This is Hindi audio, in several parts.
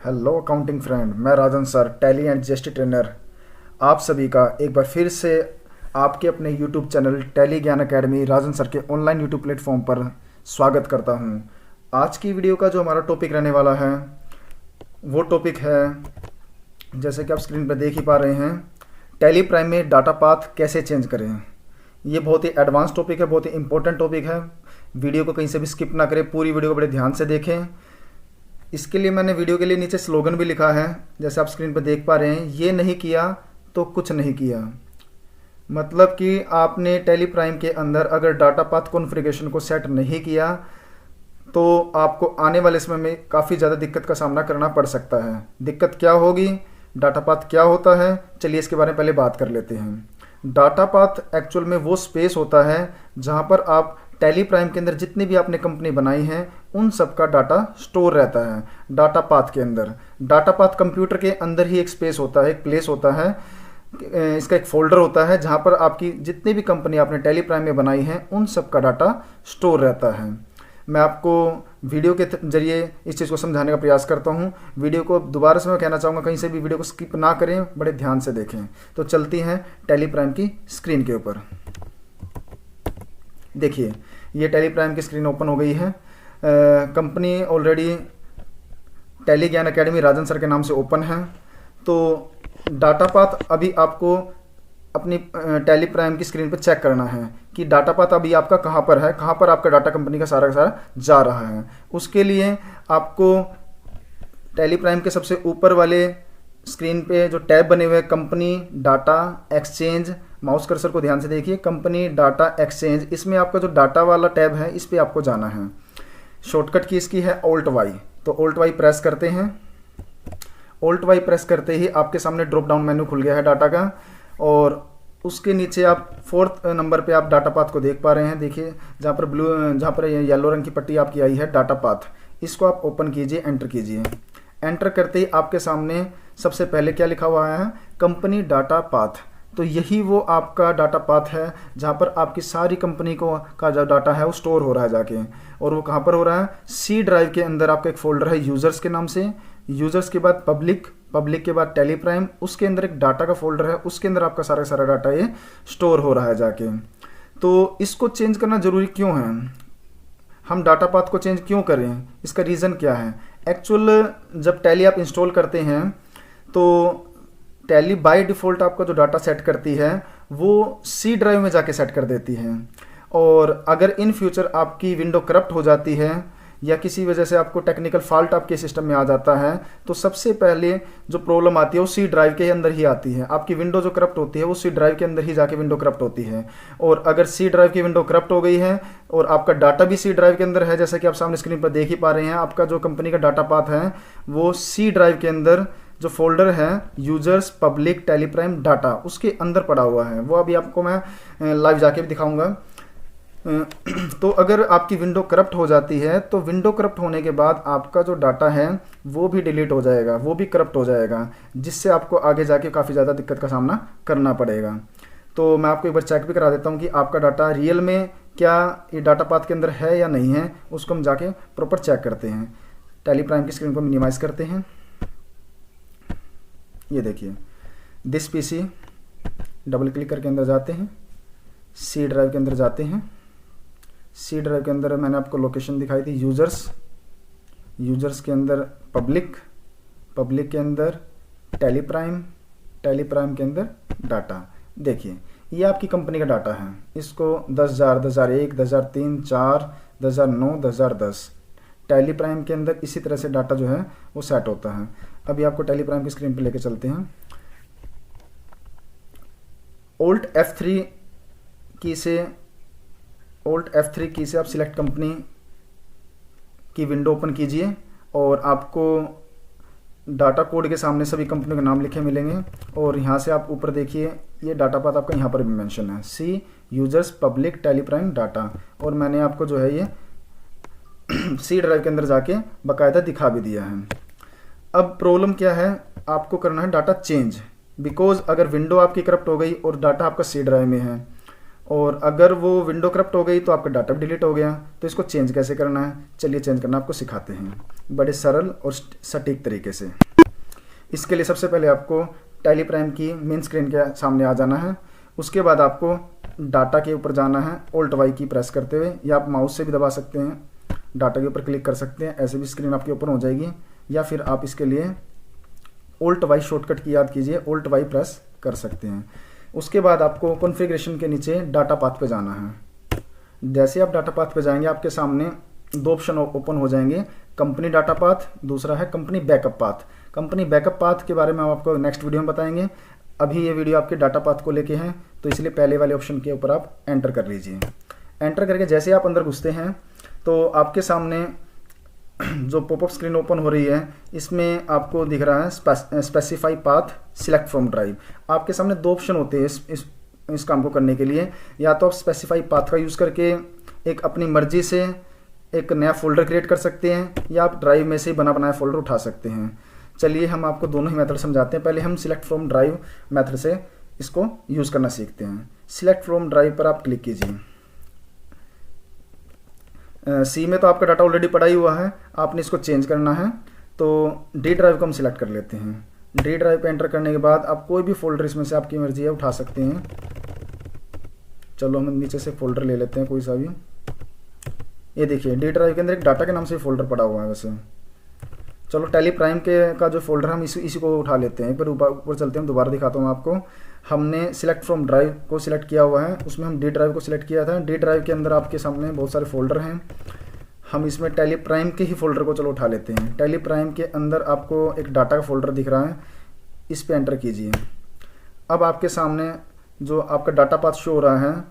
हेलो अकाउंटिंग फ्रेंड, मैं Rajan sir, Tally and GST trainer. आप सभी का एक बार फिर से आपके अपने YouTube channel Tally Gyan academy Rajan sir के ऑनलाइन यूट्यूब प्लेटफॉर्म पर स्वागत करता हूं। आज की वीडियो का जो हमारा टॉपिक रहने वाला है वो टॉपिक है, जैसे कि आप स्क्रीन पर देख ही पा रहे हैं, टैली प्राइम में डाटा पाथ कैसे चेंज करें। ये बहुत ही एडवांस टॉपिक है, बहुत ही इंपॉर्टेंट टॉपिक है। वीडियो को कहीं से भी स्किप ना करें, पूरी वीडियो को बड़े ध्यान से देखें। इसके लिए मैंने वीडियो के लिए नीचे स्लोगन भी लिखा है, जैसे आप स्क्रीन पर देख पा रहे हैं, ये नहीं किया तो कुछ नहीं किया। मतलब कि आपने टैली प्राइम के अंदर अगर डाटा पाथ कॉन्फ़िगरेशन को सेट नहीं किया तो आपको आने वाले समय में काफ़ी ज़्यादा दिक्कत का सामना करना पड़ सकता है। दिक्कत क्या होगी, डाटा पाथ क्या होता है, चलिए इसके बारे में पहले बात कर लेते हैं। डाटा पाथ एक्चुअल में वो स्पेस होता है जहाँ पर आप टैली प्राइम के अंदर जितनी भी आपने कंपनी बनाई है उन सब का डाटा स्टोर रहता है डाटा पाथ के अंदर। डाटा पाथ कंप्यूटर के अंदर ही एक स्पेस होता है, एक प्लेस होता है, इसका एक फोल्डर होता है जहाँ पर आपकी जितनी भी कंपनी आपने टैली प्राइम में बनाई है उन सब का डाटा स्टोर रहता है। मैं आपको वीडियो के जरिए इस चीज़ को समझाने का प्रयास करता हूँ। वीडियो को दोबारा से मैं कहना चाहूँगा, कहीं से भी वीडियो को स्किप ना करें, बड़े ध्यान से देखें। तो चलती हैं टैली प्राइम की स्क्रीन के ऊपर। देखिए, ये टैली प्राइम की स्क्रीन ओपन हो गई है। Company already tally Gyan academy Rajan sir के नाम से ओपन है। तो डाटा पाथ अभी आपको अपनी टैली प्राइम की स्क्रीन पर चेक करना है कि डाटा पाथ अभी आपका कहाँ पर है, कहाँ पर आपका डाटा कंपनी का सारा जा रहा है। उसके लिए आपको टैली प्राइम के सबसे ऊपर वाले स्क्रीन पे जो टैब बने हुए हैं, company data exchange, mouse cursor को ध्यान से देखिए, कंपनी डाटा एक्सचेंज, इसमें आपका जो डाटा वाला टैब है इस पे आपको जाना है। शॉर्टकट की इसकी है ऑल्ट वाई। तो ऑल्ट वाई प्रेस करते हैं। ऑल्ट वाई प्रेस करते ही आपके सामने ड्रॉप डाउन मेन्यू खुल गया है डाटा का, और उसके नीचे आप 4th नंबर पे आप डाटा पाथ को देख पा रहे हैं। देखिए, जहाँ पर येलो रंग की पट्टी आपकी आई है डाटा पाथ, इसको आप ओपन कीजिए, एंटर कीजिए। एंटर करते ही आपके सामने सबसे पहले क्या लिखा हुआ है, कंपनी डाटा पाथ। तो यही वो आपका डाटा पाथ है जहाँ पर आपकी सारी कंपनी का जो डाटा है वो स्टोर हो रहा है जाके। और वो कहाँ पर हो रहा है, सी ड्राइव के अंदर आपका एक फोल्डर है यूज़र्स के नाम से। यूज़र्स के बाद पब्लिक के बाद टैली प्राइम, उसके अंदर एक डाटा का फोल्डर है, उसके अंदर आपका सारा डाटा ये स्टोर हो रहा है जाके। तो इसको चेंज करना ज़रूरी क्यों है, हम डाटा पाथ को चेंज क्यों करें, इसका रीज़न क्या है। एक्चुअल जब टैली आप इंस्टॉल करते हैं तो टैली बाय डिफ़ॉल्ट आपका जो डाटा सेट करती है वो सी ड्राइव में जाके सेट कर देती है। और अगर इन फ्यूचर आपकी विंडो करप्ट हो जाती है या किसी वजह से आपको टेक्निकल फॉल्ट आपके सिस्टम में आ जाता है तो सबसे पहले जो प्रॉब्लम आती है वो सी ड्राइव के अंदर ही आती है। आपकी विंडो जो करप्ट होती है वो सी ड्राइव के अंदर ही जाके विंडो करप्ट होती है। और अगर सी ड्राइव की विंडो करप्ट हो गई है और आपका डाटा भी सी ड्राइव के अंदर है, जैसा कि आप सामने स्क्रीन पर देख ही पा रहे हैं, आपका जो कंपनी का डाटा पाथ है वो सी ड्राइव के अंदर जो फोल्डर है users public Tally Prime data, उसके अंदर पड़ा हुआ है। वो अभी आपको मैं लाइव जाके भी दिखाऊंगा। तो अगर आपकी विंडो करप्ट हो जाती है तो विंडो करप्ट होने के बाद आपका जो डाटा है वो भी डिलीट हो जाएगा, वो भी करप्ट हो जाएगा, जिससे आपको आगे जाके काफ़ी ज़्यादा दिक्कत का सामना करना पड़ेगा। तो मैं आपको एक बार चेक भी करा देता हूँ कि आपका डाटा रियल में क्या ये डाटा पाथ के अंदर है या नहीं है, उसको हम जाके प्रॉपर चेक करते हैं। टैली प्राइम की स्क्रीन को मिनिमाइज़ करते हैं। ये देखिए, दिस पीसी, डबल क्लिक करके अंदर जाते हैं, सी ड्राइव के अंदर जाते हैं। सी ड्राइव के अंदर मैंने आपको लोकेशन दिखाई थी, यूजर्स के अंदर पब्लिक के अंदर टैली प्राइम के अंदर डाटा। देखिए, ये आपकी कंपनी का डाटा है। इसको 10,000, 10,001, 10,003, 4, 2009, 2010 टैली प्राइम के अंदर इसी तरह से डाटा जो है वो सेट होता है। अभी आपको टैली प्राइम की स्क्रीन पे लेके चलते हैं। ऑल्ट F3 की से आप सिलेक्ट कंपनी की विंडो ओपन कीजिए और आपको डाटा कोड के सामने सभी कंपनियों के नाम लिखे मिलेंगे। और यहाँ से आप ऊपर देखिए, ये डाटा पाथ आपका यहाँ पर भी मेंशन है, C users public Tally Prime data. और मैंने आपको जो है ये सी ड्राइव के अंदर जाके बाकायदा दिखा भी दिया है। अब प्रॉब्लम क्या है, आपको करना है डाटा चेंज। बिकॉज अगर विंडो आपकी करप्ट हो गई और डाटा आपका सी ड्राइव में है और अगर वो विंडो करप्ट हो गई तो आपका डाटा भी डिलीट हो गया। तो इसको चेंज कैसे करना है, चलिए चेंज करना आपको सिखाते हैं बड़े सरल और सटीक तरीके से। इसके लिए सबसे पहले आपको टैली प्राइम की मेन स्क्रीन के सामने आ जाना है। उसके बाद आपको डाटा के ऊपर जाना है ऑल्ट वाई की प्रेस करते हुए, या आप माउस से भी दबा सकते हैं, डाटा के ऊपर क्लिक कर सकते हैं, ऐसे भी स्क्रीन आपकी ओपन हो जाएगी। या फिर आप इसके लिए ऑल्ट वाई शॉर्टकट की याद कीजिए, ऑल्ट वाई प्रेस कर सकते हैं। उसके बाद आपको कॉन्फ़िगरेशन के नीचे डाटा पाथ पे जाना है। जैसे आप डाटा पाथ पे जाएंगे आपके सामने दो ऑप्शन ओपन हो जाएंगे, कंपनी डाटा पाथ, दूसरा है company backup path. Company backup path के बारे में हम आपको नेक्स्ट वीडियो में बताएंगे। अभी ये वीडियो आपके डाटा पाथ को लेके हैं, तो इसलिए पहले वाले ऑप्शन के ऊपर आप एंटर कर लीजिए। एंटर करके जैसे आप अंदर घुसते हैं तो आपके सामने जो पॉपअप स्क्रीन ओपन हो रही है इसमें आपको दिख रहा है specify path select from drive. आपके सामने दो ऑप्शन होते हैं इस काम को करने के लिए। या तो आप स्पेसिफाई पाथ का यूज़ करके एक अपनी मर्जी से एक नया फोल्डर क्रिएट कर सकते हैं, या आप ड्राइव में से बना बनाया फोल्डर उठा सकते हैं। चलिए हम आपको दोनों ही मेथड समझाते हैं। पहले हम सिलेक्ट फ्रॉम ड्राइव मेथड से इसको यूज़ करना सीखते हैं। सिलेक्ट फ्रॉम ड्राइव पर आप क्लिक कीजिए। सी में तो आपका डाटा ऑलरेडी पड़ा ही हुआ है, आपने इसको चेंज करना है। तो डी ड्राइव को हम सिलेक्ट कर लेते हैं। डी ड्राइव पे एंटर करने के बाद आप कोई भी फोल्डर इसमें से आपकी मर्जी है उठा सकते हैं। चलो हम नीचे से फोल्डर ले लेते हैं कोई सा भी। ये देखिए डी ड्राइव के अंदर एक डाटा के नाम से फोल्डर पड़ा हुआ है। वैसे चलो टैली प्राइम के का जो फोल्डर हम इसी को उठा लेते हैं। एक बार ऊपर चलते हैं, दोबारा दिखाता हूँ आपको। हमने सिलेक्ट फ्रॉम ड्राइव को सिलेक्ट किया हुआ है, उसमें हम डी ड्राइव को सिलेक्ट किया था। डी ड्राइव के अंदर आपके सामने बहुत सारे फोल्डर हैं। हम इसमें टैली प्राइम के ही फोल्डर को चलो उठा लेते हैं। टैली प्राइम के अंदर आपको एक डाटा का फोल्डर दिख रहा है, इस पर एंटर कीजिए। अब आपके सामने जो आपका डाटा पाथ शो हो रहा है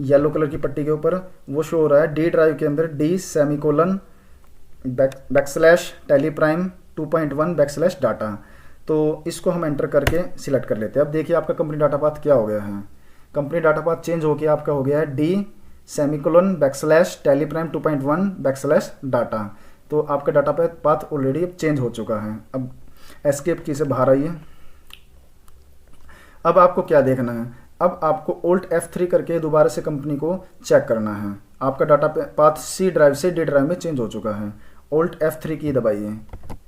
येलो कलर की पट्टी के ऊपर, वो शो हो रहा है डी ड्राइव के अंदर D semicolon backslash tally prime 2.1 backslash data. तो इसको हम एंटर करके सिलेक्ट कर लेते हैं। अब देखिए आपका कंपनी डाटा पाथ क्या हो गया है। कंपनी डाटा पाथ चेंज होकर आपका हो गया है D semicolon backslash tally prime 2.1 backslash data. तो आपका डाटा पाथ ऑलरेडी अब चेंज हो चुका है। अब एस्केप की से बाहर आइए। अब आपको क्या देखना है, अब आपको Alt F3 करके दोबारा से कंपनी को चेक करना है। आपका डाटा पाथ सी ड्राइव से डी ड्राइव में चेंज हो चुका है। Alt F3 की दबाइए।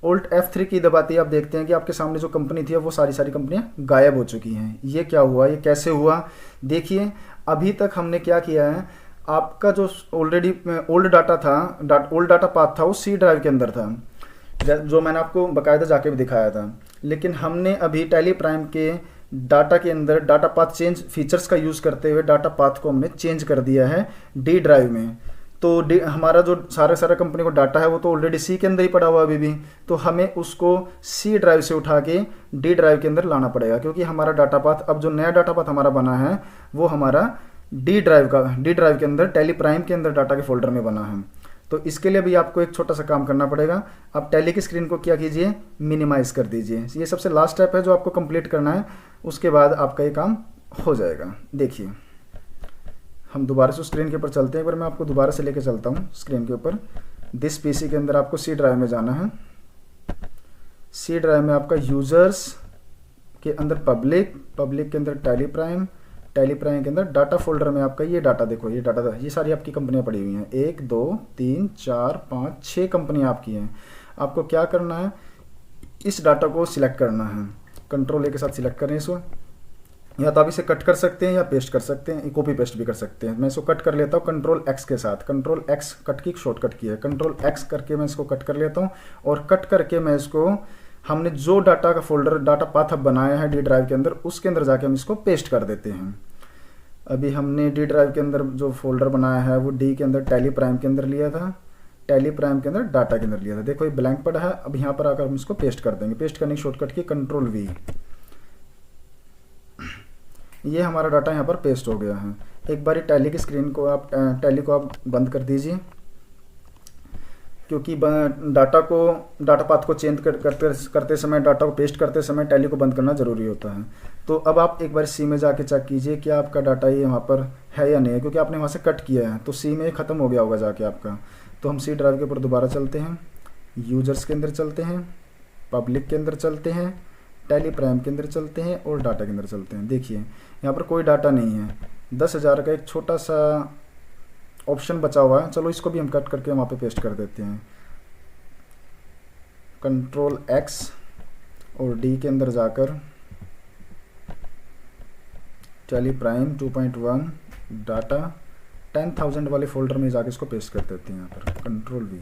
Alt F3 की दबाते ही आप देखते हैं कि आपके सामने जो कंपनी थी वो सारी कंपनियां गायब हो चुकी हैं। ये क्या हुआ, ये कैसे हुआ? देखिए अभी तक हमने क्या किया है, आपका जो ऑलरेडी ओल्ड डाटा था, ओल्ड डाटा पाथ था, वो सी ड्राइव के अंदर था, जो मैंने आपको बाकायदा जाके भी दिखाया था। लेकिन हमने अभी टैली प्राइम के डाटा के अंदर डाटा पाथ चेंज फीचर्स का यूज़ करते हुए डाटा पाथ को हमने चेंज कर दिया है डी ड्राइव में। तो हमारा जो सारा कंपनी को डाटा है वो तो ऑलरेडी सी के अंदर ही पड़ा हुआ अभी भी, तो हमें उसको सी ड्राइव से उठा के डी ड्राइव के अंदर लाना पड़ेगा, क्योंकि हमारा डाटा पाथ अब जो नया डाटा पाथ हमारा बना है वो हमारा डी ड्राइव के अंदर टैली प्राइम के अंदर डाटा के फोल्डर में बना है। तो इसके लिए भी आपको एक छोटा सा काम करना पड़ेगा। आप टैली की स्क्रीन को क्या कीजिए, मिनिमाइज़ कर दीजिए। ये सबसे लास्ट स्टेप है जो आपको कंप्लीट करना है, उसके बाद आपका ये काम हो जाएगा। देखिए हम दोबारा से स्क्रीन के ऊपर चलते हैं। एक बार मैं आपको दोबारा से लेके चलता हूँ स्क्रीन के ऊपर। दिस पीसी के अंदर आपको सी ड्राइव में जाना है। सी ड्राइव में आपका यूज़र्स के अंदर पब्लिक के अंदर टैली प्राइम के अंदर डाटा फोल्डर में आपका ये डाटा देखो, ये डाटा, ये सारी आपकी कंपनियां पड़ी हुई हैं। 1 2 3 4 5 6 कंपनियां आपकी हैं। आपको क्या करना है, इस डाटा को सिलेक्ट करना है। कंट्रोल ए के साथ सिलेक्ट करें इसको, या तो आप इसे कट कर सकते हैं या पेस्ट कर सकते हैं, कॉपी पेस्ट भी कर सकते हैं। मैं इसको कट कर लेता हूँ कंट्रोल एक्स के साथ। कंट्रोल एक्स कट की शॉर्टकट की है, कंट्रोल एक्स करके मैं इसको कट कर लेता हूँ। और कट करके मैं इसको, हमने जो डाटा का फोल्डर डाटा पाथ अब बनाया है डी ड्राइव के अंदर, उसके अंदर जाके हम इसको पेस्ट कर देते हैं। अभी हमने डी ड्राइव के अंदर जो फोल्डर बनाया है वो डी के अंदर टैली प्राइम के अंदर लिया था, टैली प्राइम के अंदर डाटा के अंदर लिया था। देखो ये ब्लैंक पड़ा है। अब यहाँ पर आकर हम इसको पेस्ट कर देंगे। पेस्ट करने की शॉर्टकट की कंट्रोल वी। ये हमारा डाटा यहाँ पर पेस्ट हो गया है। एक बार टैली की स्क्रीन को आप टैली को आप बंद कर दीजिए, क्योंकि डाटा पाथ को चेंज करते समय, डाटा को पेस्ट करते समय टैली को बंद करना ज़रूरी होता है। तो अब आप एक बार सी में जाके चेक कीजिए कि आपका डाटा ये वहाँ पर है या नहीं है, क्योंकि आपने वहाँ से कट किया है तो सी में ख़त्म हो गया होगा जाके आपका। तो हम सी ड्राइव के ऊपर दोबारा चलते हैं, यूजर्स के अंदर चलते हैं, पब्लिक के अंदर चलते हैं, टैली प्राइम के अंदर चलते हैं और डाटा के अंदर चलते हैं। देखिए यहाँ पर कोई डाटा नहीं है, 10,000 का एक छोटा सा ऑप्शन बचा हुआ है। चलो इसको भी हम कट करके वहाँ पे पेस्ट कर देते हैं। कंट्रोल X और D के अंदर जाकर टैली प्राइम 2.1 डाटा 10,000 वाले फोल्डर में जाके इसको पेस्ट कर देते हैं। यहाँ पर कंट्रोल V,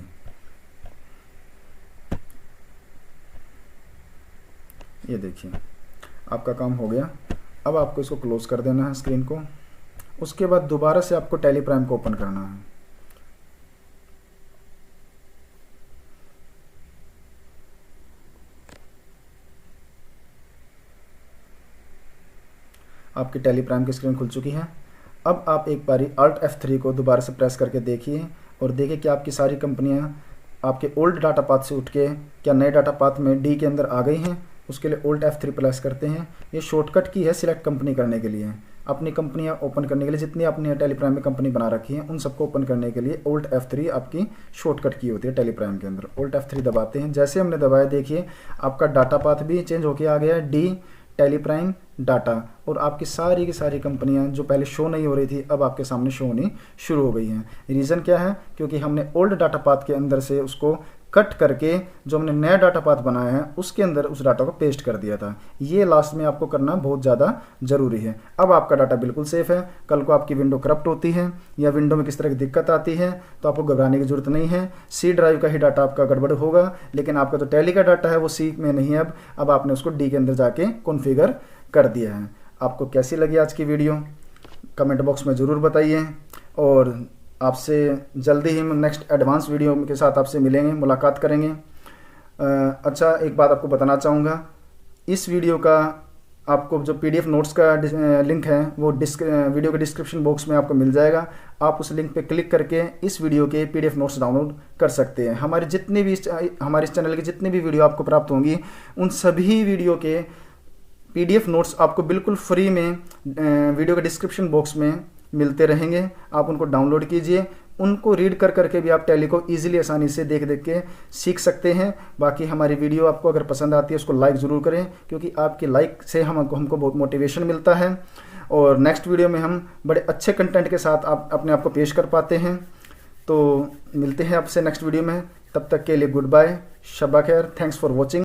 ये देखिए आपका काम हो गया। अब आपको इसको क्लोज कर देना है स्क्रीन को। उसके बाद दोबारा से आपको टैली प्राइम को ओपन करना है। आपकी टैली प्राइम की स्क्रीन खुल चुकी है। अब आप एक बारी Alt F3 को दोबारा से प्रेस करके देखिए और देखिए कि आपकी सारी कंपनियां आपके ओल्ड डाटा पाथ से उठ के क्या नए डाटा पाथ में D के अंदर आ गई हैं। उसके लिए Alt F3 प्रेस करते हैं। ये शॉर्टकट की है सिलेक्ट कंपनी करने के लिए। अपनी कंपनियां ओपन करने के लिए जितनी आपने टैली प्राइम में कंपनी बना रखी है उन सबको ओपन करने के लिए Alt F3 आपकी शॉर्टकट की होती है टैली प्राइम के अंदर। Alt F3 दबाते हैं। जैसे हमने दबाया देखिए आपका डाटा पाथ भी चेंज होके आ गया है, D टैली प्राइम डाटा, और आपकी सारी की सारी कंपनियां जो पहले शो नहीं हो रही थी अब आपके सामने शो होनी शुरू हो गई हैं। रीज़न क्या है? क्योंकि हमने ओल्ड डाटा पाथ के अंदर से उसको कट करके जो हमने नया डाटा पाथ बनाया है उसके अंदर उस डाटा को पेस्ट कर दिया था। ये लास्ट में आपको करना बहुत ज़्यादा ज़रूरी है। अब आपका डाटा बिल्कुल सेफ है। कल को आपकी विंडो करप्ट होती है या विंडो में किस तरह की दिक्कत आती है तो आपको घबराने की जरूरत नहीं है। C ड्राइव का ही डाटा आपका गड़बड़ होगा, लेकिन आपका जो टैली का डाटा है वो C में नहीं है। अब आपने उसको D के अंदर जाके कॉन्फ़िगर कर दिया है। आपको कैसी लगी आज की वीडियो कमेंट बॉक्स में ज़रूर बताइए, और आपसे जल्दी ही नेक्स्ट एडवांस वीडियो के साथ आपसे मिलेंगे, मुलाकात करेंगे। अच्छा एक बात आपको बताना चाहूँगा, इस वीडियो का आपको जो PDF नोट्स का लिंक है वो वीडियो के डिस्क्रिप्शन बॉक्स में आपको मिल जाएगा। आप उस लिंक पे क्लिक करके इस वीडियो के PDF नोट्स डाउनलोड कर सकते हैं। हमारे हमारे इस चैनल की जितनी भी वीडियो आपको प्राप्त होंगी उन सभी वीडियो के PDF नोट्स आपको बिल्कुल फ्री में वीडियो के डिस्क्रिप्शन बॉक्स में मिलते रहेंगे। आप उनको डाउनलोड कीजिए, उनको रीड कर करके भी आप टैली को ईजिली आसानी से देख देख के सीख सकते हैं। बाकी हमारी वीडियो आपको अगर पसंद आती है उसको लाइक ज़रूर करें, क्योंकि आपके लाइक से हमको बहुत मोटिवेशन मिलता है और नेक्स्ट वीडियो में हम बड़े अच्छे कंटेंट के साथ अपने आप को पेश कर पाते हैं। तो मिलते हैं आपसे नेक्स्ट वीडियो में, तब तक के लिए गुड बाय, शब्बा खैर, थैंक्स फॉर वॉचिंग।